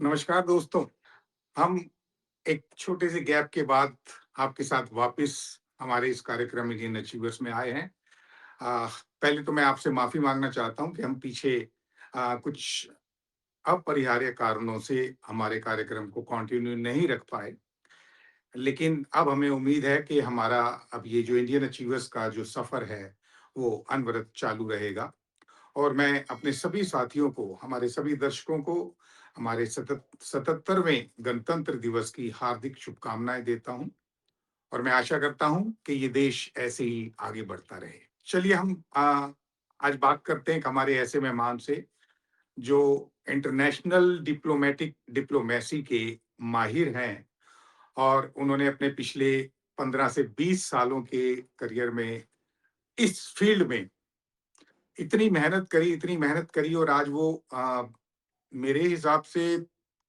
नमस्कार दोस्तों। हम एक छोटे से गैप के बाद आपके साथ वापस हमारे इस कार्यक्रम इंडियन अचीवर्स में आए हैं। अ, पहले तो मैं आपसे माफ़ी माँगना चाहता हूँ कि हम पीछे कुछ अपरिहार्य कारणों से हमारे कार्यक्रम को कंटिन्यू नहीं रख पाए। लेकिन अब हमें उम्मीद है कि हमारा अब ये जो इंडियन अचीवर्स का जो सफ़र है, वो अनवरत चालू रहेगा। और मैं अपने सभी साथियों को, हमारे सभी दर्शकों को हमारे 77वें गणतंत्र दिवस की हार्दिक शुभकामनाएँ देता हूँ और मैं आशा करता हूँ कि ये देश ऐसे ही आगे बढ़ता रहे। चलिए हम आज बात करते हैं एक हमारे ऐसे मेहमान से जो इंटरनेशनल डिप्लोमेसी के माहिर हैं और उन्होंने अपने पिछले 15 से 20 सालों के करियर में इस फील्ड में इतनी मेहनत करी और आज वो मेरे हिसाब से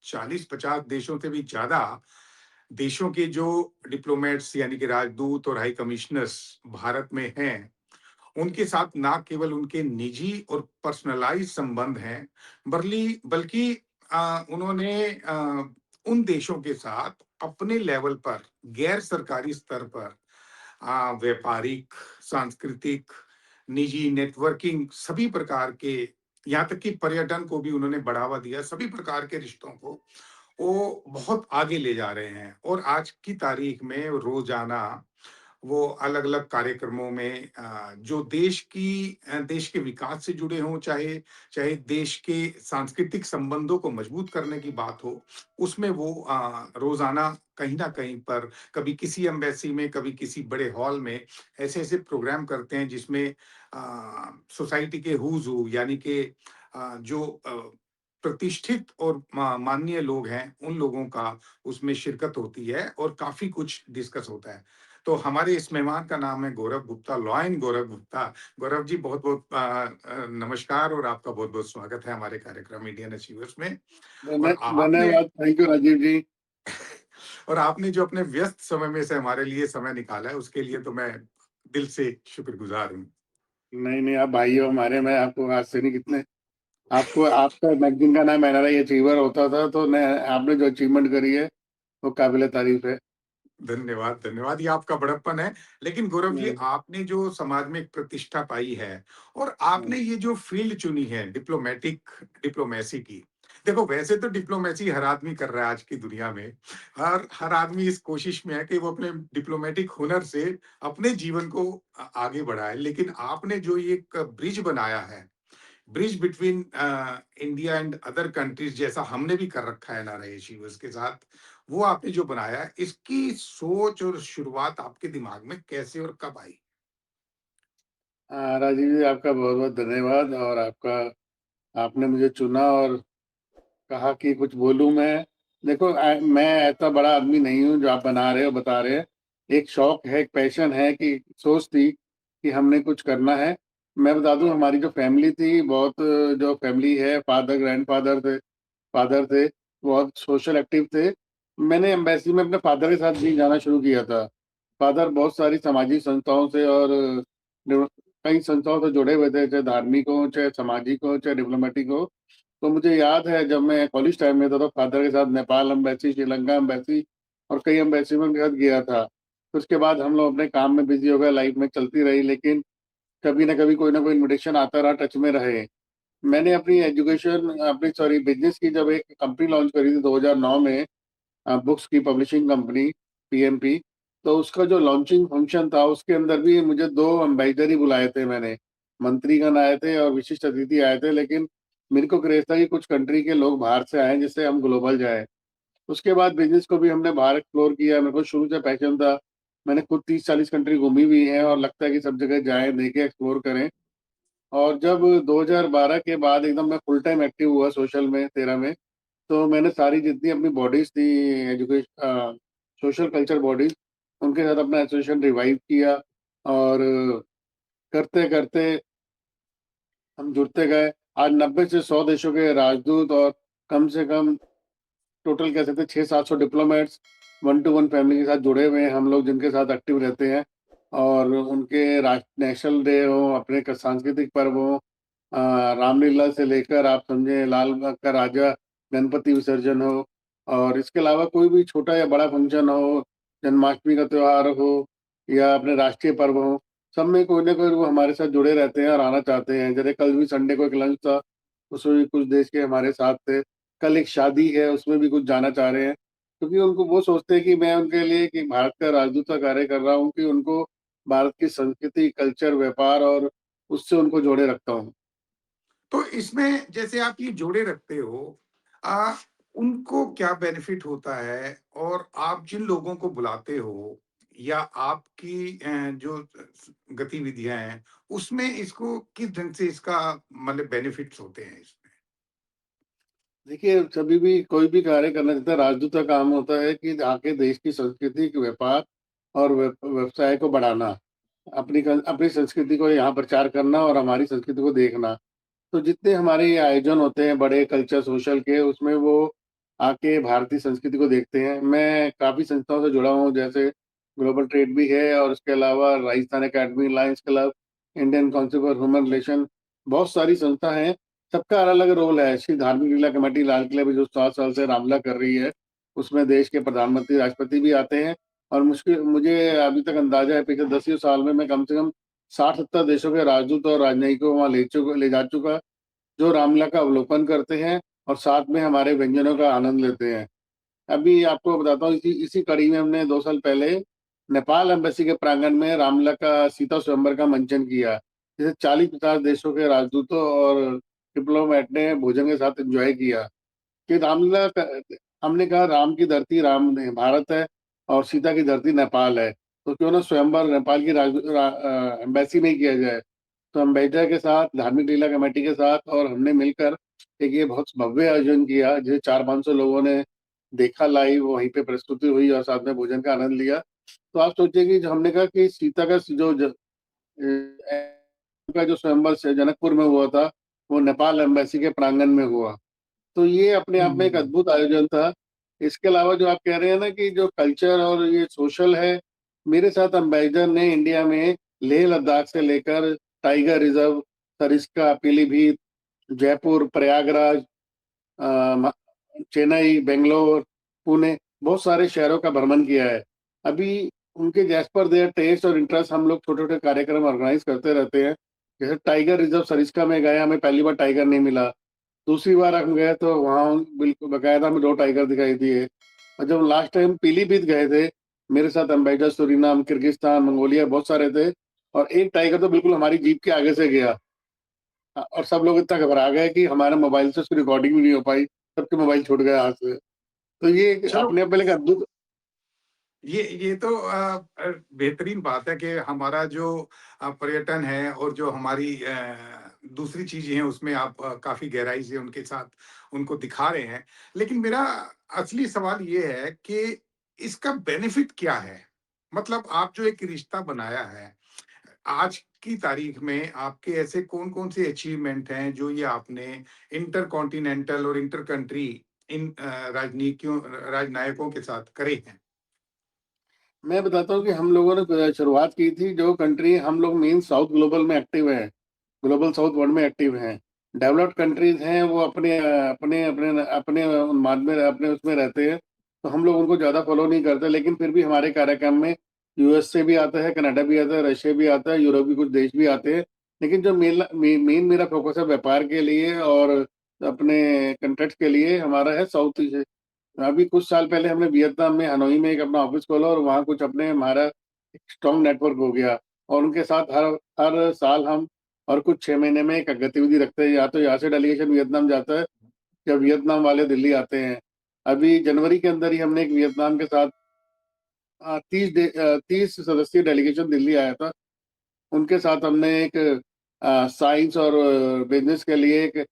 40-50 देशों से भी ज़्यादा देशों के जो डिप्लोमेट्स यानी कि राजदूत और हाई कमिश्नर्स भारत में हैं, उनके साथ ना केवल उनके निजी और पर्सनलाइज़ संबंध हैं, बल्कि उन्होंने उन देशों के साथ अपने लेवल पर, गैर सरकारी स्तर पर व्यापारिक, सांस्कृतिक, निजी नेटवर्किंग सभी प्रकार के यहाँ तक कि पर्यटन को भी उन्होंने बढ़ावा दिया, सभी प्रकार के रिश्तों को वो बहुत आगे ले जा रहे हैं और आज की तारीख में रोज़ाना वो अलग-अलग कार्यक्रमों में जो देश के विकास से जुड़े हों, चाहे चाहे देश के सांस्कृतिक संबंधों को मजबूत करने की बात हो, उसमें वो रोज़ाना कहीं न कहीं पर कभी किसी एम्बेसी में, कभी किसी बड़े हॉल में ऐसे-ऐसे प्रोग्राम करते हैं जिसमें सोसाइटी के हूज़ हू यानी कि जो प्रतिष्ठित और माननीय लोग हैं, उन लोगों का उसमें शिरकत होती है और काफ़ी कुछ डिस्कस होता है। तो हमारे इस मेहमान का नाम है गौरव गुप्ता, लॉयन गौरव गुप्ता। गौरव जी बहुत-बहुत नमस्कार और आपका बहुत-बहुत स्वागत है हमारे कार्यक्रम इंडियन अचीवर्स में। और आपने धन्यवाद। थैंक यू राजीव जी। और आपने जो अपने व्यस्त समय में से हमारे लिए समय निकाला है, उसके लिए तो मैं दिल से शुक्रगुज़ार हूँ। नहीं, नहीं, आप भाई हो हमारे। मैं आपको आज से नहीं कितने आपको आपका मैगज़ीन का नाम एनआरआई अचीवर होता था, तो मैं आपने जो अचीवमेंट करी है, वो काबिल-ए-तारीफ़ है। धन्यवाद, धन्यवाद। ये आपका बड़प्पन है। लेकिन गौरव जी नहीं, आपने जो समाज में एक प्रतिष्ठा पाई है और हुँ, आपने ये जो फ़ील्ड चुनी है डिप्लोमेसी की। देखो वैसे तो डिप्लोमेसी हर आदमी कर रहा है आज की दुनिया में। हर आदमी इस कोशिश में है कि वो अपने डिप्लोमैटिक हुनर से अपने जीवन को आगे बढ़ाए। लेकिन आपने जो ये एक ब्रिज बनाया है, bridge between India and other countries जैसा हमने भी कर रखा है एनआरआई अचीवर्स के साथ, वो आपने जो बनाया है, इसकी सोच और शुरुआत आपके दिमाग में कैसे और कब आई? राजीव जी, आपका बहुत-बहुत धन्यवाद। और आपने मुझे चुना और कहा कि कुछ बोलूँ मैं। देखो, मैं ऐसा बड़ा आदमी नहीं हूँ जो आप बना रहे हो, बता रहे हैं। एक शौक है, एक पैशन है, कि सोच थी कि हमने कुछ करना है। मैं बता दूँ, हमारी जो फैमिली थी, बहुत जो फैमिली है, फादर, ग्रैंडफ़ादर थे, बहुत सोशल एक्टिव थे। मैंने एम्बेसी में अपने फादर के साथ भी जाना शुरू किया था। फादर बहुत सारी सामाजिक संस्थाओं से और डेव कई संस्थाओं से जुड़े हुए थे, चाहे धार्मिक हो, चाहे सामाजिक हो, चाहे डिप्लोमेटिक हो। तो मुझे याद है, जब मैं कॉलेज टाइम में था, तो फादर के साथ नेपाल एम्बेसी, श्रीलंका एम्बेसी और कई एम्बेसी में उनके साथ गया था। फिर उसके बाद हम लोग अपने काम में बिज़ी हो गए, लाइफ़ में चलती रही, लेकिन कभी न कभी कोई न कोई इन्विटेशन आता रहा, टच में रहे। मैंने अपनी सॉरी बिज़नेस की जब एक कंपनी लॉन्च करी थी 2009 में, बुक्स की पब्लिशिंग कंपनी, पीएमपी। तो उसका जो लॉन्चिंग फंक्शन था, उसके अंदर भी मुझे 2 एम्बेसडर ही बुलाए थे मैंने। मंत्रीगण आए थे और विशिष्ट अतिथि आए थे, लेकिन मेरे को क्रेज़ था कि कुछ कंट्री के लोग बाहर से आएँ, जिससे हम ग्लोबल जाएँ। उसके बाद बिज़नेस को भी हमने बाहर एक्सप्लोर किया। मेरे को शुरू से पैशन था। मैंने खुद 30-40 कंट्री घूमी भी है और लगता है कि सब जगह जाएँ, देखें, एक्सप्लोर करें। और जब 2012 के बाद एकदम मैं फुल टाइम एक्टिव हुआ सोशल में, 13 में, तो मैंने सारी जितनी अपनी बॉडीज़ थी, सोशल कल्चर बॉडीज़, उनके साथ अपना एसोसिएशन रिवाइव किया। और करते-करते हम जुड़ते गए। आज 90 से 100 देशों के राजदूत और कम से कम टोटल कह सकते हैं 600-700 diplomats one two one family के साथ जुड़े हुए हैं हम लोग, जिनके साथ एक्टिव रहते हैं। और उनके नेशनल डे हो, अपने सांस्कृतिक पर्व हो, रामलीला से लेकर आप समझे लाल बाग का राजा, गणपति विसर्जन हो और इसके अलावा कोई भी छोटा या बड़ा फंक्शन हो, जन्माष्टमी का त्योहार हो या अपने राष्ट्रीय पर्व हो, सब में कोई ना कोई वो हमारे साथ जुड़े रहते हैं और आना चाहते हैं। जैसे कल भी संडे को एक लंच था, उसमें भी कुछ देश के हमारे साथ थे। कल एक शादी है, उसमें भी कुछ जाना चाह रहे हैं, क्योंकि उनको वो सोचते हैं कि मैं उनके लिए कि भारत का राजदूत का कार्य कर रहा हूँ, कि उनको भारत की संस्कृति, कल्चर, व्यापार और उससे उनको जोड़े रखता हूँ। तो इसमें जैसे आप ये जोड़े रखते हो, आ, उनको क्या बेनिफिट होता है? और आप जिन लोगों को बुलाते हो या आपकी जो गतिविधियां हैं, उसमें इसको किस ढंग से इसका मतलब बेनिफिट्स होते हैं इसमें? देखिए, कभी भी कोई भी कार्य करना चाहता है, राजदूत का काम होता है कि आके देश की संस्कृति, के व्यापार और व्यवसाय को बढ़ाना, अपनी संस्कृति को यहाँ प्रचार करना और हमारी संस्कृति को देखना। तो जितने हमारे ये आयोजन होते हैं बड़े कल्चर सोशल के, उसमें वो आके भारतीय संस्कृति को देखते हैं। मैं काफ़ी संस्थाओं से जुड़ा हूँ, जैसे ग्लोबल ट्रेड भी है और उसके अलावा Rajasthan academy, Lions club, Indian council for human relation, बहुत सारी संस्था हैं। सबका अलग-अलग रोल है। श्री धार्मिक लीला कमेटी लाल किले पे जो 7 साल से रामलीला कर रही है, उसमें देश के प्रधानमंत्री, राष्ट्रपति भी आते हैं और मुझे अभी तक अंदाज़ा है पिछले 10 साल में मैं कम से कम 60-70 देशों के राजदूत और राजनयिक को वहाँ ले जा चुका, जो रामलीला का अवलोकन करते हैं और साथ में हमारे व्यंजनों का आनंद लेते हैं। अभी आपको बताता हूँ, इसी इसी कड़ी में हमने 2 साल पहले नेपाल एम्बेसी के प्रांगण में रामलला का सीता स्वयंवर का मंचन किया। जिसे 40-50 देशों के राजदूतों और डिप्लोमेट ने भोजन के साथ एन्जॉय किया। कि रामलला क हमने कहा राम की धरती राम ने भारत है और सीता की धरती नेपाल है। तो क्यों ना स्वयंवर नेपाल की एम्बेसी में ही किया जाए। तो अम्बेडकर के साथ, धार्मिक लीला कमेटी के साथ और हमने मिलकर एक ये बहुत भव्य आयोजन किया, जिसे 400-500 लोगों ने देखा लाइव, वहीं पे प्रस्तुति हुई और साथ में भोजन का आनंद लिया। तो आप सोचिए कि जो हमने कहा कि सीता का का जो स्वयंवर से जनकपुर में हुआ था, वो नेपाल एम्बेसी के प्रांगण में हुआ। तो ये अपने आप में एक हम्म। अद्भुत आयोजन था। इसके अलावा जो आप कह रहे हैं ना कि जो कल्चर और ये सोशल है, मेरे साथ अम्बेडकर ने इंडिया में लेह लद्दाख से लेकर टाइगर रिज़र्व, सरिस्का, पीलीभीत, जयपुर, प्रयागराज, अ, म चेन्नई, बैंगलोर, पुणे, बहुत सारे शहरों का भ्रमण किया है। अभी उनके एज़ पर देयर टेस्ट और इंटरेस्ट हम लोग छोटे-छोटे कार्यक्रम ऑर्गेनाइज़ करते रहते हैं। जैसे टाइगर रिज़र्व सरिस्का में गए, हमें पहली बार टाइगर नहीं मिला। दूसरी बार हम गए तो वहाँ बिल्कुल बाकायदा हमें 2 टाइगर दिखाई दिए और जब लास्ट टाइम पीलीभीत गए थे, मेरे साथ अम्बेडकर, सूरीनाम, किर्गिस्तान, मंगोलिया बहुत सारे थे और एक टाइगर तो बिल्कुल हमारी जीप के आगे से गया। और सब लोग इतना घबरा गए कि हमारे मोबाइल से उसकी रिकॉर्डिंग भी नहीं हो पाई, सबके मोबाइल छूट गए हाथ से। तो ये एक चलो, अपने आप में एक अद्भुत। ये तो बेहतरीन बात है कि हमारा जो पर्यटन है और जो हमारी दूसरी चीज़ें हैं उसमें आप काफ़ी गहराई से उनके साथ उनको दिखा रहे हैं। लेकिन मेरा असली सवाल ये है कि इसका बेनिफिट क्या है? मतलब आप जो एक रिश्ता बनाया है, आज की तारीख में आपके ऐसे कौन-कौन से अचीवमेंट हैं जो ये आपने इंटरकॉन्टिनेंटल और इंटर कंट्री इन राजनायकों के साथ करे हैं? मैं बताता हूँ कि हम लोगों ने शुरुआत की थी, जो कंट्री हम लोग मेन साउथ ग्लोबल में एक्टिव हैं, ग्लोबल साउथ वर्ल्ड में एक्टिव हैं। डेवलप्ड कंट्रीज़ हैं, वो अपने उन्माद में, अपने उसमें रहते हैं, तो हम लोग उनको ज़्यादा फ़ॉलो नहीं करते, लेकिन फिर भी हमारे कार्यक्रम में यूएस से भी आता है, कनाडा भी आता है, रशिया भी आता है, यूरोप के कुछ देश भी आते हैं। लेकिन जो मेन मेरा फ़ोकस है व्यापार के लिए और अपने कॉन्टैक्ट्स के लिए, हमारा है साउथ एशिया। अभी कुछ साल पहले हमने वियतनाम में, हनोई में एक अपना ऑफिस खोला और वहाँ कुछ अपने हमारा एक स्ट्रॉन्ग नेटवर्क हो गया और उनके साथ हर हर साल हम और कुछ 6 महीने में एक गतिविधि रखते हैं। या तो यहाँ से डेलीगेशन वियतनाम जाता है या वियतनाम वाले दिल्ली आते हैं। अभी जनवरी के अंदर ही हमने एक वियतनाम के साथ 30 सदस्यीय डेलीगेशन दिल्ली आया था। उनके साथ हमने एक साइंस और बिज़नेस के लिए एक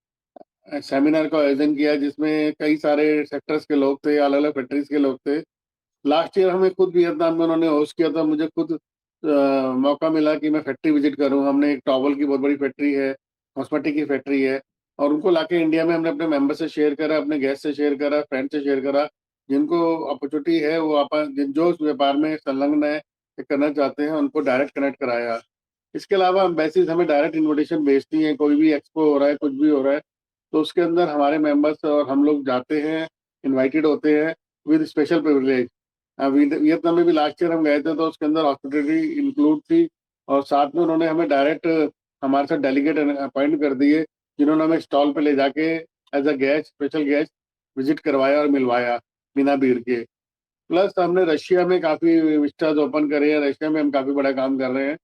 सेमिनार का आयोजन किया, जिसमें कई सारे सेक्टर्स के लोग थे, अलग-अलग फैक्टरीज़ के लोग थे। लास्ट ईयर हमें खुद वियतनाम में उन्होंने होस्ट किया था, मुझे खुद मौका मिला कि मैं फैक्ट्री विज़िट करूँ। हमने एक टॉवल की बहुत बड़ी फैक्ट्री है, कॉस्मेटिक की फैक्ट्री है और उनको लाके इंडिया में हमने अपने मेंबर से शेयर करा, अपने गेस्ट से शेयर करा, फ्रेंड से शेयर करा। जिनको अपॉर्च्युनिटी है वो जो उस व्यापार में संलग्न है, या करना चाहते हैं, उनको डायरेक्ट कनेक्ट कराया। इसके अलावा एम्बेसीज़ हमें डायरेक्ट इन्विटेशन भेजती हैं, कोई भी एक्सपो हो रहा है, कुछ भी हो रहा है, तो उसके अंदर हमारे मेंबर्स और हम लोग जाते हैं, इनवाइटेड होते हैं विद स्पेशल प्रिविलेज। वियतनाम में भी लास्ट ईयर हम गए थे, तो उसके अंदर हॉस्पिटैलिटी इंक्लूड थी, और साथ में उन्होंने हमें डायरेक्ट हमारे साथ डेलीगेट अपॉइंट कर दिए, जिन्होंने हमें स्टॉल पे ले जाके as a guest, special guest visit करवाया और मिलवाया बिना भीड़ के। प्लस हमने रशिया में काफ़ी विस्टाज ओपन करे हैं, रशिया में हम काफ़ी बड़ा काम कर रहे हैं।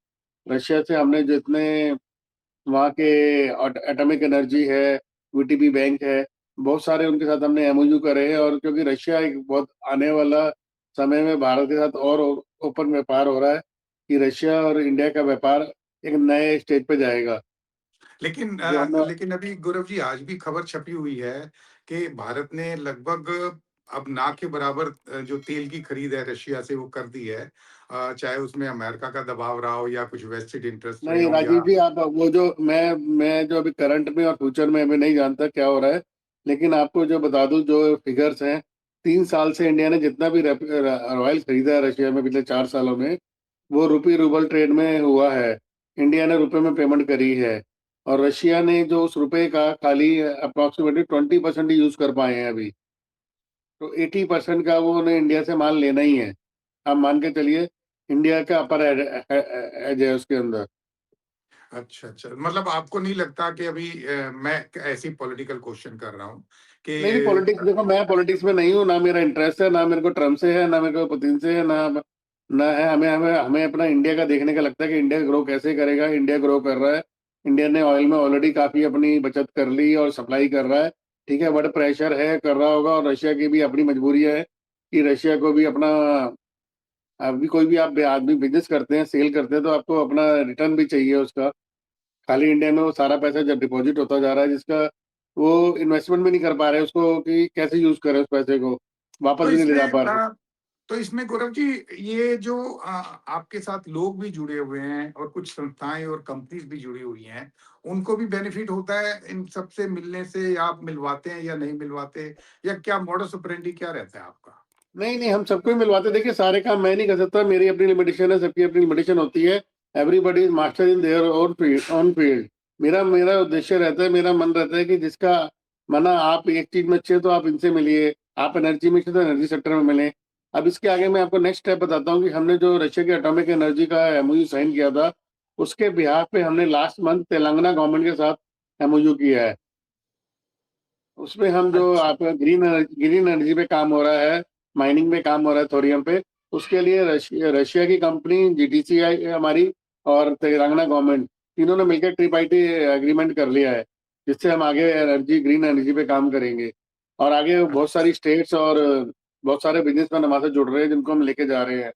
रशिया से हमने जितने वहाँ के एटॉमिक एनर्जी है, वीटीबी बैंक है, बहुत सारे उनके साथ हमने एमओयू करे हैं, और क्योंकि रशिया एक बहुत आने वाला समय में भारत के साथ और ओपन व्यापार हो रहा है, कि रशिया और इंडिया का व्यापार एक नए स्टेज पे जाएगा। जो हमने लेकिन अभी गौरव जी आज भी खबर छपी हुई है कि भारत ने लगभग अब ना के बराबर जो तेल की खरीद है रशिया से वो कर दी है। चाहे उसमें अमेरिका का दबाव रहा हो या कुछ वेस्टेड इंटरेस्ट रहे नहीं हों राजीव या जी, आप वो जो मैं जो अभी करंट में और फ्यूचर में अभी नहीं जानता क्या हो रहा है, लेकिन आपको जो बता दूं जो फिगर्स हैं, 3 साल से इंडिया ने जितना भी रॉयल खरीदा है रशिया में पिछले 4 सालों में, वो रुपी रूबल ट्रेड में हुआ है। इंडिया ने रुपए में पेमेंट करी है, और रशिया ने जो उस रुपए का खाली अप्रोक्सीमेटली 20% ही यूज कर पाए हैं अभी। तो 80% का वो उन्हें इंडिया से माल लेना ही है। आप मान के चलिए, इंडिया का अपर एज है उसके अंदर। अच्छा, अच्छा। मतलब आपको नहीं लगता कि अभी मैं ऐसे ही पॉलिटिकल क्वेश्चन कर रहा हूँ कि नहीं नहीं, पॉलिटिक्स देखो, मैं पॉलिटिक्स में नहीं हूँ, ना मेरा इंटरेस्ट है, ना मेरे को ट्रम्प से है, ना मेरे को पुतिन से है, ना है। हमें हमें हमें अपना इंडिया का देखने का लगता है कि इंडिया ग्रो कैसे करेगा। इंडिया ग्रो कर रहा है, इंडिया ने ऑयल में ऑलरेडी काफी अपनी बचत कर ली और सप्लाई कर रहा है। ठीक है, बड़ा प्रेशर है, कर रहा होगा, और रशिया की भी अपनी मजबूरी है कि रशिया को भी अपना, अभी कोई भी आप आदमी बिजनेस करते हैं, सेल करते हैं, तो आपको अपना रिटर्न भी चाहिए उसका। खाली इंडिया में वो सारा पैसा जब डिपॉजिट होता जा रहा है, जिसका वो इन्वेस्टमेंट भी नहीं कर पा रहे उसको, कि कैसे यूज करें उस पैसे को, वापस तो भी नहीं ले जा इसमें पा रहे। तो इसमें गौरव जी ये जो आपके साथ लोग भी जुड़े हुए हैं और कुछ संस्थाएं और कंपनीज भी जुड़ी हुई हैं, उनको भी बेनिफिट होता है इन सबसे मिलने से या आप मिलवाते हैं या नहीं मिलवाते या क्या मॉडस ऑपरेंडी क्या रहता है आपका? नहीं नहीं, हम सबको ही मिलवाते। देखिए, सारे काम मैं नहीं कर सकता, मेरी अपनी लिमिटेशन है, सबकी अपनी लिमिटेशन होती है। Everybody is master in their own field. मेरा मेरा उद्देश्य रहता है, मेरा मन रहता है कि जिसका माना आप एक चीज में अच्छे हो तो आप इनसे मिलिए, आप एनर्जी में अच्छे तो एनर्जी सेक्टर में मिले। अब इसके आगे मैं आपको नेक्स्ट स्टेप बताता हूँ कि हमने जो रशिया के एटॉमिक एनर्जी का एमओयू साइन किया था, उसके बिहाफ पे हमने लास्ट मंथ तेलंगाना गवर्नमेंट के साथ एमओयू किया है। उसमें हम जो अच्छा। आपका ग्रीन एनर्जी पे काम हो रहा है, माइनिंग में काम हो रहा है थोरियम पे, उसके लिए रशिया की कंपनी जीटीसीआई हमारी, और तेलंगाना गवर्नमेंट, तीनों ने मिलकर ट्रिपार्टी एग्रीमेंट कर लिया है, जिससे हम आगे ग्रीन एनर्जी पे काम करेंगे। और आगे बहुत सारी स्टेट्स और बहुत सारे बिजनेसमैन हमारे से जुड़ रहे हैं, जिनको हम लेके जा रहे हैं।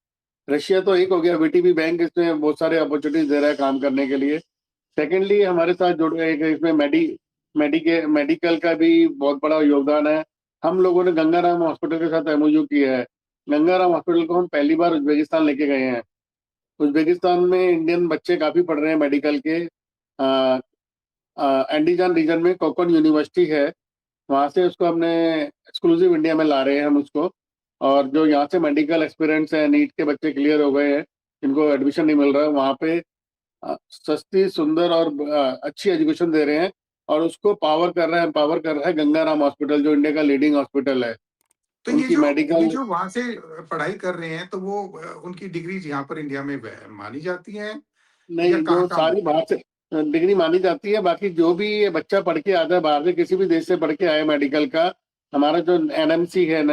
रशिया तो एक हो गया, वीटीबी बैंक इसमें बहुत सारे अपॉर्चुनिटीज दे रहा है काम करने के लिए। सेकेंडली हमारे साथ जुड़े एक इसमें मेडिकल का भी बहुत बड़ा योगदान है। हम लोगों ने गंगाराम हॉस्पिटल के साथ एमओयू किया है। गंगाराम हॉस्पिटल को हम पहली बार उज्बेकिस्तान लेके गए हैं। उज्बेकिस्तान में इंडियन बच्चे काफी पढ़ रहे हैं मेडिकल के। एंडीजान रीजन में कोकन यूनिवर्सिटी है, वहाँ से उसको हमने एक्सक्लूसिव इंडिया में ला रहे हैं हम उसको। और जो यहाँ से मेडिकल एक्सपीरियंस है, नीट के बच्चे क्लियर हो गए हैं, जिनको एडमिशन नहीं मिल रहा है, वहाँ पे सस्ती, सुंदर और अच्छी एजुकेशन दे रहे हैं। और उसको पावर कर रहा है गंगाराम हॉस्पिटल, जो इंडिया का लीडिंग हॉस्पिटल है। तो उनकी ये मेडिकल, जो वहां से पढ़ाई कर रहे हैं तो वो उनकी डिग्रीज यहाँ पर इंडिया में मानी जाती हैं या नहीं, कहाँ जो कहाँ सारी बाहर से डिग्री मानी जाती है, बाकी जो भी ये बच्चा पढ़ के आता है बाहर से, किसी भी देश से पढ़ के आए मेडिकल का, हमारा जो एनएमसी है,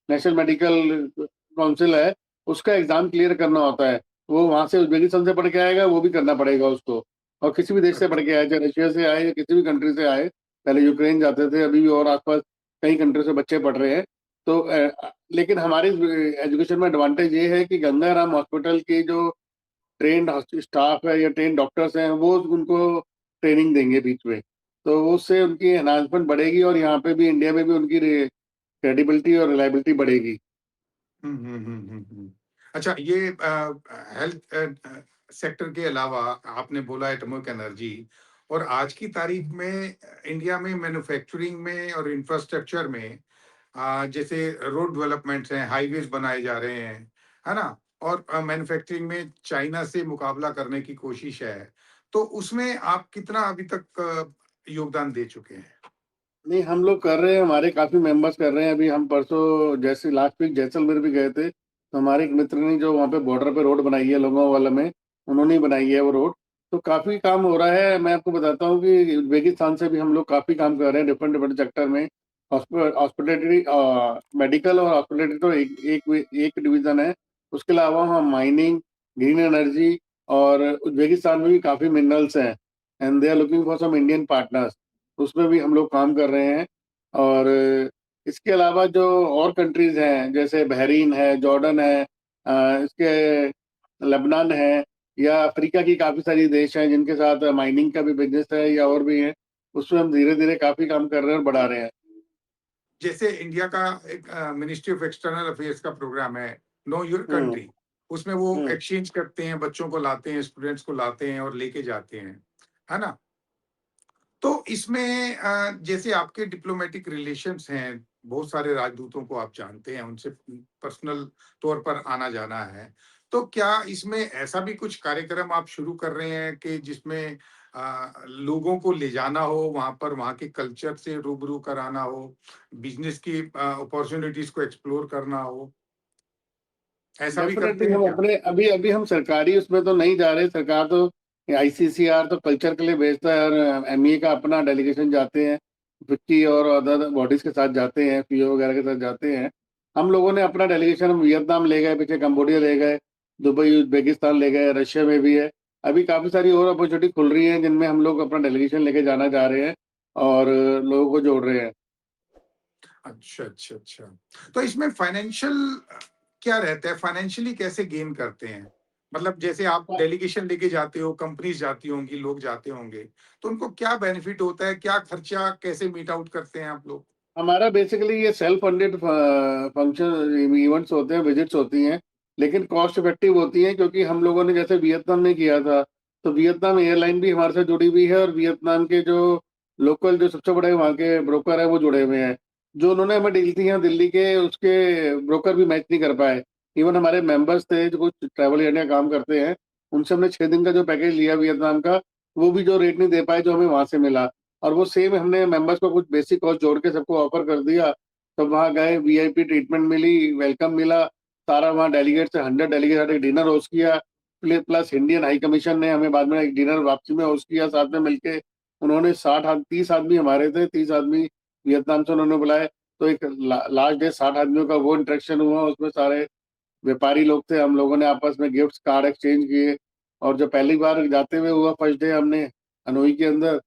नेशनल मेडिकल काउंसिल है, उसका एग्जाम क्लियर करना होता है। वो वहां से उज्बेकिस्तान से पढ़ के आएगा, वो भी करना पड़ेगा उसको। और किसी भी देश से पढ़ के आए, चाहे रशिया से आए या किसी भी कंट्री से आए, पहले यूक्रेन जाते थे, अभी भी और आसपास कई कंट्री से बच्चे पढ़ रहे हैं। तो लेकिन हमारी एजुकेशन में एडवांटेज ये है कि गंगाराम हॉस्पिटल की जो ट्रेंड स्टाफ है या ट्रेन डॉक्टर्स हैं, वो उनको ट्रेनिंग देंगे बीच में। तो उससे उनकी एनहांसमेंट बढ़ेगी, और यहाँ पे भी इंडिया में भी उनकी क्रेडिबिलिटी और रिलायबिलिटी बढ़ेगी। अच्छा ये हेल्थ सेक्टर के अलावा आपने बोला एटॉमिक एनर्जी और आज की तारीख में इंडिया में मैन्युफैक्चरिंग में और इंफ्रास्ट्रक्चर में जैसे रोड डेवलपमेंट्स हैं, हाईवेज बनाए जा रहे हैं, है ना? और मैन्युफैक्चरिंग में चाइना से मुकाबला करने की कोशिश है। तो उसमें आप कितना अभी तक योगदान दे चुके हैं? नहीं, हम लोग कर रहे हैं, हमारे काफ़ी मेंबर्स कर रहे हैं। अभी हम परसों जैसे लास्ट वीक जैसलमेर भी गए थे, तो हमारे एक मित्र ने जो वहाँ पे बॉर्डर पे रोड बनाई है लोगों वाला में, उन्होंने ही बनाई है वो रोड। तो काफ़ी काम हो रहा है। मैं आपको बताता हूँ कि उज़्बेकिस्तान से भी हम लोग काफ़ी काम कर रहे हैं डिफरेंट डिफरेंट सेक्टर में। हॉस्पिटैलिटी, मेडिकल और हॉस्पिटैलिटी तो एक डिवीज़न है। उसके अलावा हम माइनिंग, ग्रीन एनर्जी, और उज़्बेकिस्तान में भी काफ़ी मिनरल्स हैं, and they are looking for some Indian partners. उसमें भी हम लोग काम कर रहे हैं। और इसके अलावा जो और कंट्रीज हैं जैसे बहरीन है, जॉर्डन है, इसके लेबनान है, या अफ्रीका की काफ़ी सारी देश हैं जिनके साथ माइनिंग का भी बिजनेस है या और भी है, उसमें हम धीरे धीरे काफ़ी काम कर रहे हैं और बढ़ा रहे हैं। जैसे इंडिया का एक मिनिस्ट्री ऑफ एक्सटर्नल अफेयर्स का प्रोग्राम है, नो योर हम्म। कंट्री। उसमें वो हम्म। एक्सचेंज करते हैं, बच्चों को लाते हैं, स्टूडेंट्स को लाते हैं और लेके जाते हैं, है ना? तो इसमें जैसे आपके डिप्लोमेटिक रिलेशंस हैं, बहुत सारे राजदूतों को आप जानते हैं, उनसे पर्सनल तौर पर आना-जाना है। तो क्या इसमें ऐसा भी कुछ कार्यक्रम आप शुरू कर रहे हैं कि जिसमें लोगों को ले जाना हो, वहाँ पर वहाँ के कल्चर से रूबरू कराना हो, बिज़नेस की अपॉर्च्युनिटीज़ को एक्सप्लोर करना हो, ऐसा भी करते डेफिनेटली हैं हम क्या? अपने अभी अभी हम सरकारी उसमें तो नहीं जा रहे। सरकार तो आईसीसीआर तो कल्चर के लिए भेजता है, और एमईए का अपना डेलीगेशन जाते हैं, फिक्की और अदर बॉडीज के साथ जाते हैं, पीओ वगैरह के साथ जाते हैं। हम लोगों ने अपना डेलीगेशन वियतनाम ले गए, पीछे कंबोडिया ले गए, दुबई उज्बेकिस्तान ले गए, रशिया में भी है। अभी काफ़ी सारी और अपॉर्चुनिटी खुल रही है जिनमें हम लोग अपना डेलीगेशन लेके जाना जा रहे हैं और लोगों को जोड़ रहे हैं। अच्छा, अच्छा, अच्छा। तो इसमें फाइनेंशियल क्या रहता है? फाइनेंशियली कैसे गेन करते हैं? मतलब जैसे आप डेलीगेशन लेके जाते हो, कंपनीज़ जाती होंगी, लोग जाते होंगे, तो उनको क्या बेनिफिट होता है? क्या खर्चा कैसे मीट आउट करते हैं आप लोग? हमारा बेसिकली ये सेल्फ फंडेड फंक्शन इवेंट्स होते हैं, विजिट्स होती हैं, लेकिन कॉस्ट इफेक्टिव होती हैं, क्योंकि हम लोगों ने जैसे वियतनाम में किया था, तो वियतनाम एयरलाइन भी हमारे साथ जुड़ी हुई है, और वियतनाम के जो लोकल जो सबसे बड़े वहाँ के ब्रोकर हैं वो जुड़े हुए हैं। जो उन्होंने हमें डील थी यहाँ दिल्ली के, उसके ब्रोकर भी मैच नहीं कर पाए। इवन हमारे मेंबर्स थे जो कुछ ट्रैवल एजेंट का काम करते हैं, उनसे हमने 6 दिन का जो पैकेज लिया वियतनाम का, वो भी जो रेट नहीं दे पाए जो हमें वहां से मिला। और वो सेम हमने मेंबर्स को कुछ बेसिक कॉस्ट जोड़ के सबको ऑफर कर दिया। तब वहाँ गए, वीआईपी ट्रीटमेंट मिली, वेलकम मिला, सारा वहाँ डेलीगेट से 100 डेलीगेट एक डिनर होस्ट किया। प्लस इंडियन हाई कमीशन ने हमें बाद में एक डिनर वापसी में होस्ट किया साथ में मिलके। उन्होंने 30 आदमी हमारे थे, 30 आदमी वियतनाम से उन्होंने बुलाए। तो एक लास्ट डे 60 आदमियों का वो इंटरेक्शन हुआ, उसमें सारे व्यापारी लोग थे। हम लोगों ने आपस में गिफ्ट्स कार्ड एक्सचेंज किए। और जो पहली बार जाते हुए हुआ फर्स्ट डे, हमने हनोई के अंदर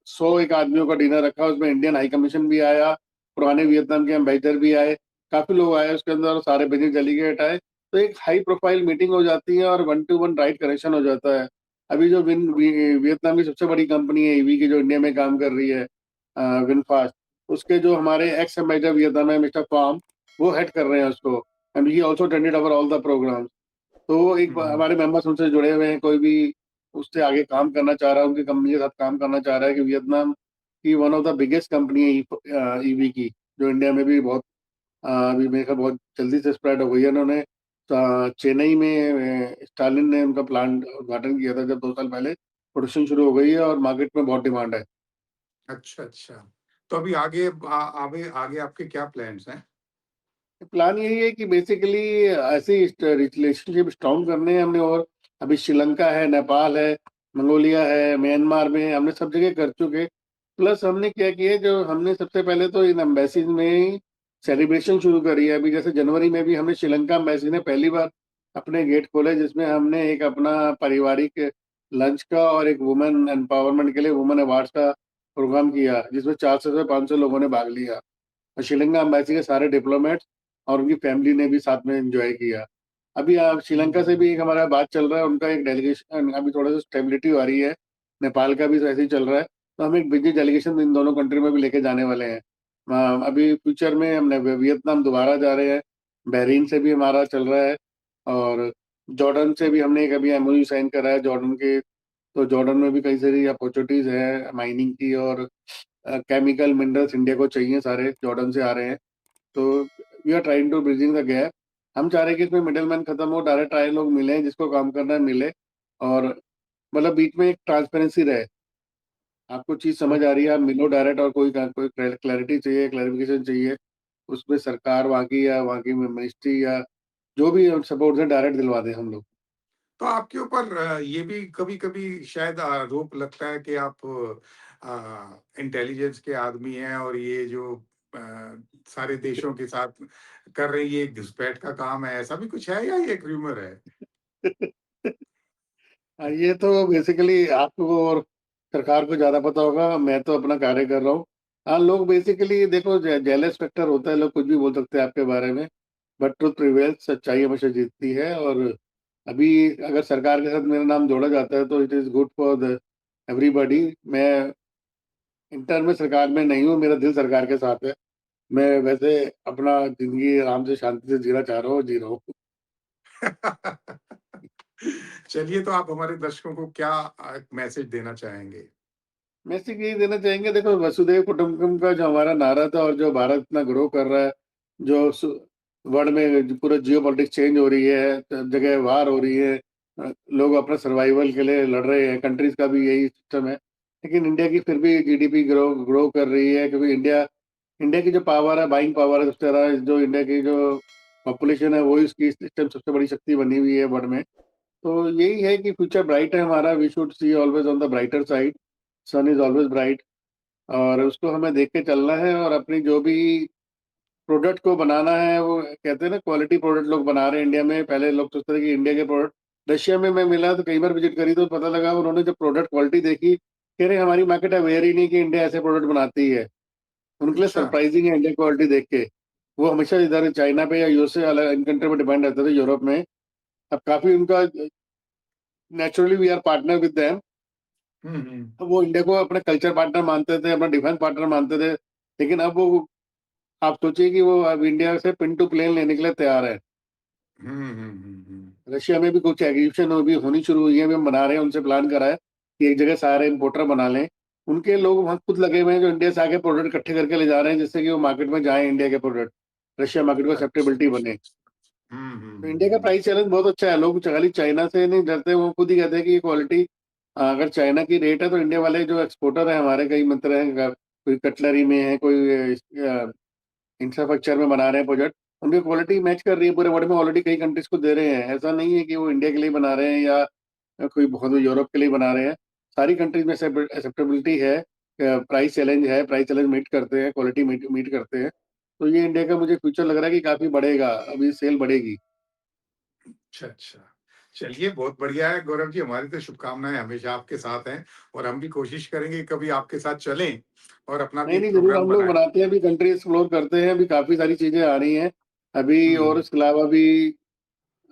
100 आदमियों का डिनर रखा, उसमें इंडियन हाई कमीशन भी आया, पुराने वियतनाम के एम्बेसडर भी आए, काफी लोग आए उसके अंदर, और सारे बिजनेस डेलीगेट आए। तो एक हाई प्रोफाइल मीटिंग हो जाती है और 1 to 1 राइट कनेक्शन हो जाता है। अभी जो वियतनाम की सबसे बड़ी कंपनी है ईवी की, जो इंडिया में काम कर रही है, विनफास्ट, उसके जो हमारे एक्स एम्बेसडर वियतनाम में मिस्टर फॉर्म, वो हेड कर रहे हैं उसको, and he also attended our all the programme. तो एक हुँ, हुँ। हमारे मेंबर्स उनसे जुड़े हुए हैं, कोई भी उससे आगे काम करना चाह रहा है, उनकी कंपनी के साथ काम करना चाह रहा है, कि वियतनाम की one of the biggest company है ईवी की, जो इंडिया में भी बहुत अभी मेरे ख्याल बहुत जल्दी से स्प्रेड हो गई है। उन्होंने चेन्नई में स्टालिन ने उनका प्लांट उद्घाटन किया था जब 2 साल पहले। प्रोडक्शन शुरू हो गई है और मार्केट में बहुत डिमांड है। अच्छा, अच्छा। तो अभी आगे आगे आगे आपके क्या प्लान्स हैं? प्लान यही है कि बेसिकली ऐसे रिलेशनशिप स्ट्रॉन्ग करने हैं हमने। और अभी श्रीलंका है, नेपाल है, मंगोलिया है, म्यांमार में हमने सब जगह कर चुके। प्लस हमने क्या किया, जो हमने सबसे पहले तो इन एम्बेसीज में ही सेलिब्रेशन शुरू करी है। अभी जैसे जनवरी में भी हमने श्रीलंका एम्बेसी ने पहली बार अपने गेट खोले, जिसमें हमने एक अपना पारिवारिक लंच का और एक वुमेन एम्पावरमेंट के लिए वुमेन अवार्ड्स का प्रोग्राम किया, जिसमें 400 से 500 लोगों ने भाग लिया। और श्रीलंका एम्बेसी के सारे डिप्लोमेट्स और उनकी फैमिली ने भी साथ में एंजॉय किया। अभी श्रीलंका से हुँ। भी एक हमारा बात चल रहा है, उनका एक डेलीगेशन अभी थोड़ा सा स्टेबिलिटी आ रही है। नेपाल का भी ऐसे ही चल रहा है, तो हम एक बिजनेस डेलीगेशन इन दोनों कंट्री में भी लेके जाने वाले हैं। अभी फ्यूचर में हमने वियतनाम दोबारा जा रहे हैं, बहरीन से भी हमारा चल रहा है, और जॉर्डन से भी हमने एक अभी एमओयू साइन करा है जॉर्डन के। तो जॉर्डन में भी कई सारी अपॉर्चुनिटीज है माइनिंग की, और केमिकल मिनरल्स इंडिया को चाहिए, सारे जॉर्डन से आ रहे हैं। तो we are trying to bridging the gap. हम चाह रहे हैं कि इसमें मिडिल मैन खत्म हो, डायरेक्ट आए लोग मिले जिसको काम करना है मिले, और मतलब बीच में एक ट्रांसपेरेंसी रहे। आपको चीज़ समझ आ रही है, आप मिलो डायरेक्ट और कोई क्लैरिटी चाहिए, क्लैरिफ़िकेशन चाहिए, उसमें सरकार वहाँ की मिनिस्ट्री या जो भी सपोर्ट है डायरेक्ट दिलवा दें हम लोग। तो आपके ऊपर ये भी कभी-कभी शायद आरोप लगता है कि आप इंटेलिजेंस के आदमी हैं और ये जो अ, सारे देशों के साथ कर रही है, ये घुसपैठ का काम है, ऐसा भी कुछ है या ये एक र्यूमर है? ये तो बेसिकली आपको और सरकार को ज़्यादा पता होगा, मैं तो अपना कार्य कर रहा हूँ। हाँ, लोग बेसिकली देखो जेलस फैक्टर होता है, लोग कुछ भी बोल सकते हैं आपके बारे में, बट ट्रुथ प्रिवेल्स, सच्चाई हमेशा जीतती है और अभी अगर सरकार के साथ मेरा नाम जोड़ा जाता है, तो it is good for the everybody. मैं इंटर में सरकार में नहीं हूँ, मेरा दिल सरकार के साथ है। मैं वैसे अपना ज़िंदगी आराम से शांति से जीना चाह रहा हूँ, जी रहा हूँ। चलिए तो आप हमारे दर्शकों को क्या मैसेज देना चाहेंगे? मैसेज यही देना चाहेंगे, देखो वसुधैव कुटुंबकम का जो हमारा नारा था और जो भारत इतना ग्रो कर रहा है, जो वर्ल्ड में जो पूरा जियो पॉलिटिक्स चेंज हो रही है, जगह वार हो रही है, लोग अपना सर्वाइवल के लिए लड़ रहे हैं, कंट्रीज का भी यही सिस्टम है, लेकिन इंडिया की फिर भी जीडीपी ग्रो ग्रो कर रही है, क्योंकि इंडिया इंडिया की जो पावर है, बाइंग पावर है, सबसे ज़्यादा जो इंडिया की जो पॉपुलेशन है, वो इसकी इस टाइम सबसे बड़ी शक्ति बनी हुई है वर्ल्ड में। तो यही है कि फ्यूचर ब्राइट है हमारा, we should see always on the brighter side, sun is always bright, और उसको हमें देख के चलना है और अपनी जो भी प्रोडक्ट को बनाना है, वो कहते हैं ना क्वालिटी प्रोडक्ट लोग बना रहे हैं इंडिया में। पहले लोग सोचते थे कि इंडिया के प्रोडक्ट, रशिया में मैं मिला तो कई बार विजिट करी तो पता लगा उन्होंने जब प्रोडक्ट क्वालिटी देखी, कह रहे हमारी मार्केट अवेयर ही नहीं कि इंडिया ऐसे प्रोडक्ट बनाती है। उनके लिए अच्छा। सरप्राइजिंग है इंडिया क्वालिटी देख के। वो हमेशा इधर चाइना पे या यूएसए अलग इन कंट्री पे डिपेंड रहते थे यूरोप में। अब काफ़ी उनका naturally we are partner with them. हुँ, हुँ। वो इंडिया को अपना कल्चर पार्टनर मानते थे, अपना डिफेंस पार्टनर मानते थे। लेकिन अब वो, आप सोचिए कि वो अब इंडिया से पिन टू प्लेन लेने के लिए तैयार है। हुँ, हुँ, हुँ, हुँ। रशिया में भी कुछ एग्जीबिशन अभी होनी शुरू हुई है, अभी हम बना रहे हैं, उनसे प्लान करा है कि एक जगह सारे इम्पोर्टर बना लें। उनके लोग वहाँ खुद लगे हुए हैं जो इंडिया से आके प्रोडक्ट इकट्ठे करके ले जा रहे हैं, जिससे कि वो मार्केट में जाएँ इंडिया के प्रोडक्ट, रशिया मार्केट को अच्छा, एक्सेप्टेबिलिटी बने। अच्छा। हुँ, हुँ, तो हुँ, इंडिया का हुँ। प्राइस चैलेंज बहुत अच्छा है, लोग खाली चाइना से नहीं डरते, वो खुद ही कहते हैं कि ये क्वालिटी अगर चाइना की रेट है तो इंडिया वाले जो एक्सपोर्टर हैं हमारे, कई मित्र हैं, कोई कटलरी में है, कोई इंफ्रास्ट्रक्चर में बना रहे हैं प्रोजेक्ट, उनकी क्वालिटी मैच कर रही है, पूरे वर्ल्ड में ऑलरेडी कई कंट्रीज को दे रहे हैं। ऐसा नहीं है कि वो इंडिया के लिए बना रहे हैं या कोई बहुत यूरोप के लिए बना रहे हैं। सारी कंट्रीज में एक्सेप्टेबिलिटी है, प्राइस चैलेंज मीट करते हैं, क्वालिटी मीट मीट करते हैं। तो ये इंडिया का मुझे फ्यूचर लग रहा है कि काफ़ी बढ़ेगा, अभी सेल बढ़ेगी। अच्छा, अच्छा। चलिए बहुत बढ़िया है गौरव जी, हमारी तो शुभकामनाएँ हमेशा आपके साथ हैं और हम भी कोशिश करेंगे कभी आपके साथ चलें और अपना भी नहीं, एक नहीं, ज़रूर प्रोग्राम हम लोग बनाएँ। बनाते हैं, अभी कंट्री एक्सप्लोर करते हैं, अभी काफ़ी सारी चीज़ें आ रही हैं। अभी और हुँ, इसके अलावा भी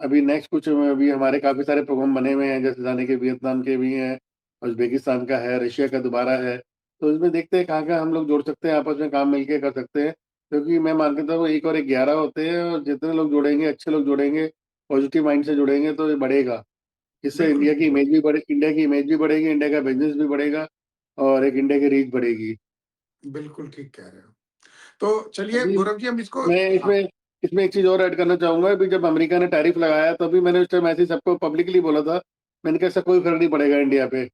अभी नेक्स्ट कुछ अभी हमारे काफ़ी सारे प्रोग्राम बने हुए हैं, जैसे जाने के वियतनाम के भी हैं, उज़्बेकिस्तान का है, रशिया का दोबारा है। तो इसमें देखते हैं कहाँ-कहाँ हम लोग जुड़ सकते हैं, आपस में काम मिलके कर सकते हैं। क्योंकि मैं मानता हूँ 1 और 1 11 होते हैं, और जितने लोग जुड़ेंगे, अच्छे लोग जुड़ेंगे, पॉजिटिव माइंड से जुड़ेंगे तो ये बढ़ेगा। इससे बिल्कुल ठीक बात। इंडिया की इमेज भी बढ़ेगी, इंडिया का बिज़नेस भी बढ़ेगा और एक इंडिया की रीच बढ़ेगी। बिल्कुल ठीक कह रहे हो। तो चलिए अभी गौरव जी हम इसको मैं हाँ। इसमें इसमें एक चीज़ और ऐड करना चाहूँगा, अभी जब अमेरिका ने टैरिफ लगाया तभी मैंने उस टाइम ऐसे ही सबको पब्लिकली बोला था, मैंने कहा इससे कोई फ़र्क नहीं पड़ेगा इंडिया पे।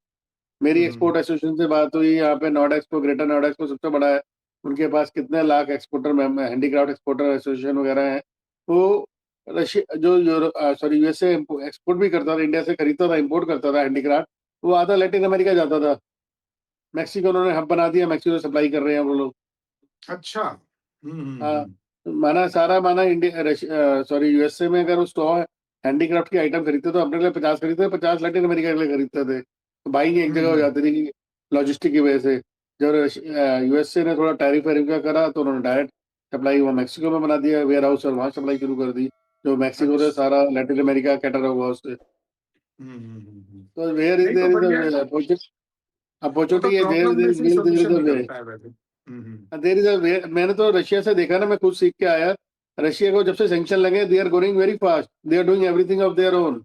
मेरी हुँ, एक्सपोर्ट हुँ। एसोसिएशन से बात हुई, यहाँ पे Noida expo, greater Noida expo सबसे बड़ा है। उनके पास कितने lakh exporter handicraft exporter association वगैरह हैं। वो सॉरी यूएसए एक्सपोर्ट भी करता था, इंडिया से खरीदता था, इम्पोर्ट करता था हैंडीक्राफ्ट। वो आधा लैटिन अमेरिका जाता था। मेक्सिको उन्होंने हब बना दिया, मेक्सिको से सप्लाई कर रहे हैं वो लोग। अच्छा। हुँ, हुँ, हाँ, हुँ। माना सॉरी यूएसए में अगर वो हैंडीक्राफ्ट के आइटम खरीदते तो अपने लिए 50 खरीदते थे, 50 लैटिन अमेरिका के लिए खरीदते थे। तो बाइंग एक हुँ, जगह हो हुँ। जाती थी कि लॉजिस्टिक की वजह से। जब यूएसए ने थोड़ा टैरिफ-वैरिफ का करा तो उन्होंने डायरेक्ट सप्लाई वो मेक्सिको में बना दिया वेयर हाउस, और वहाँ सप्लाई शुरू कर दी। जो मेक्सिको से अच्छा। सारा लैटिन अमेरिका कैटर होगा उससे। हुँ, हुँ, हुँ, हुँ। तो वेयर इज़ नहीं तो देयर इज़ बढ़िया है। अ वो तो अपॉर्चुनिटी है, प्रॉब्लम में से देयर सॉल्यूशन इज़ अ वे। निकलता है वैसे। हुँ, हुँ। देयर इज़ अ वे, मैंने तो रशिया से देखा ना, मैं खुद सीख के आया। रशिया को जब से सैंक्शन लगे, they are going very fast, they are doing everything of their own.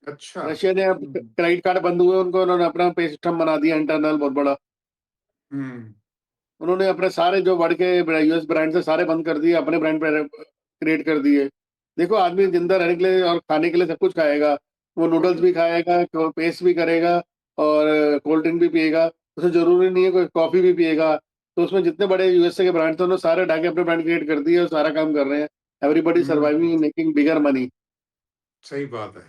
अच्छा। रशिया ने अब हुँ, क्रेडिट कार्ड बंद हुए, उनको उन्होंने अपना पे सिस्टम बना दिया इंटरनल बहुत बड़ा। हुँ। उन्होंने अपने सारे जो बढ़ के यूएस ब्रांड से सारे बंद कर दिए, अपने ब्रांड पे क्रिएट कर दिए। देखो आदमी जिंदा रहने के लिए और खाने के लिए सब कुछ खाएगा। वो वो नूडल्स तो भी खाएगा, पेस्ट भी करेगा और कोल्ड ड्रिंक भी पिएगा। उसे ज़रूरी नहीं है कोई कॉफ़ी भी पिएगा, तो उसमें जितने बड़े यूएसए के ब्रांड थे उन्होंने सारे उठा के अपने ब्रांड क्रिएट कर दिए और सारा काम कर रहे हैं। एवरीबॉडी हुँ, सर्वाइविंग मेकिंग बिगर मनी। सही बात है।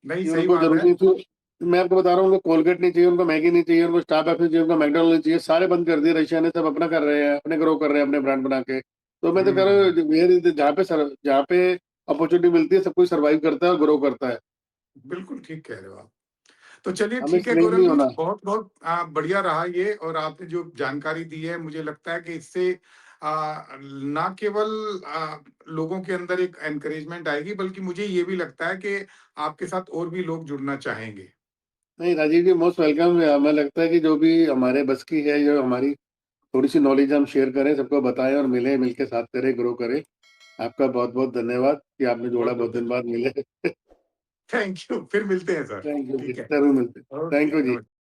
नहीं, कि सही उनको बात ज़रूरत है। नहीं थी। मैं आपको बता रहा हूँ, उनको कोलगेट नहीं चाहिए, उनको मैगी नहीं चाहिए, उनको स्टारबक्स नहीं चाहिए, उनको मैकडॉनल्ड नहीं चाहिए, सारे बंद कर दिए। रशिया ने सब अपना कर रहे हैं, अपने ग्रो कर रहे हैं अपने ब्रांड बना के। तो मैं तो कह रहा हुँ, हूँ वेयर इज़ जहाँ पे अपॉर्चुनिटी मिलती है सब कोई सर्वाइव करता है और ग्रो करता है। बिल्कुल ठीक कह रहे हो आप। तो चलिए हमें ठीक है स्लेव गौरव नहीं जी, होना। बहुत-बहुत बढ़िया रहा ये, और आपने जो जानकारी दी है मुझे लगता है कि इससे ना केवल लोगों के अंदर एक एनकरेजमेंट आएगी, बल्कि मुझे ये भी लगता है कि आपके साथ और भी लोग जुड़ना चाहेंगे। नहीं राजीव जी, मोस्ट वेलकम। हमें लगता है कि जो भी हमारे बस की है, जो हमारी थोड़ी-सी नॉलेज हम शेयर करें, सबको बताएँ और मिलें, मिलके साथ करें, ग्रो करें। आपका बहुत-बहुत धन्यवाद कि आपने जोड़ा, बहुत-बहुत बहुत दिन धन्यवाद। बाद मिले। थैंक यू, फिर मिलते हैं सर। थैंक यू जी, ठीक है। ज़रूर मिलते हैं। थैंक ओके, यू जी। नमस्ते।